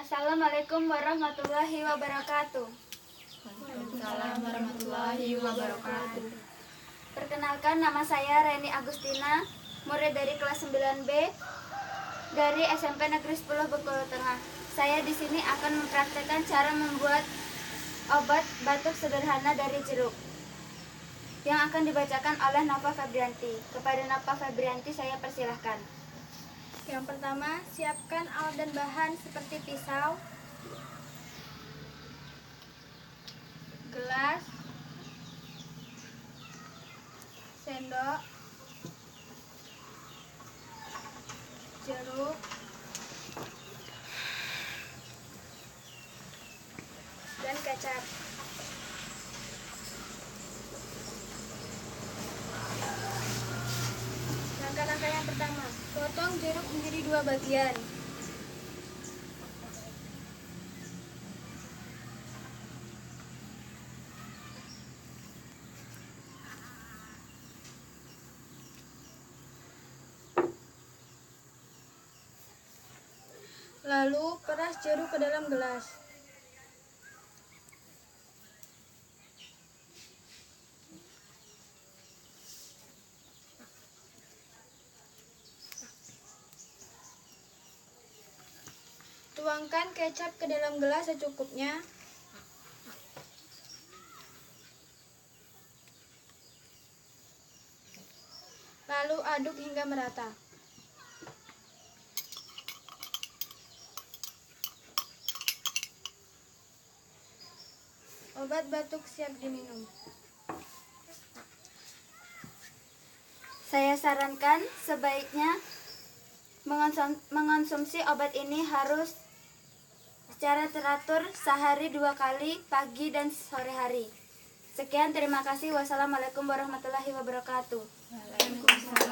Assalamualaikum warahmatullahi wabarakatuh. Waalaikumsalam warahmatullahi wabarakatuh. Perkenalkan, nama saya Reni Agustina, murid dari kelas 9B dari SMP Negeri 10 Bengkulu Tengah. Saya di sini akan mempraktikkan cara membuat obat batuk sederhana dari jeruk yang akan dibacakan oleh Nova Febrianti. Kepada Nova Febrianti saya persilahkan. Yang pertama, siapkan alat dan bahan seperti pisau, gelas, sendok, jeruk, dan kecap. Langkah-langkah yang pertama, potong jeruk menjadi 2 bagian. Lalu peras jeruk ke dalam gelas. Tuangkan kecap ke dalam gelas secukupnya. Lalu aduk hingga merata. Obat batuk siap diminum. Saya sarankan sebaiknya mengonsumsi obat ini harus secara teratur sehari 2 kali, pagi dan sore hari. Sekian, terima kasih. Wassalamualaikum warahmatullahi wabarakatuh. Waalaikumsalam.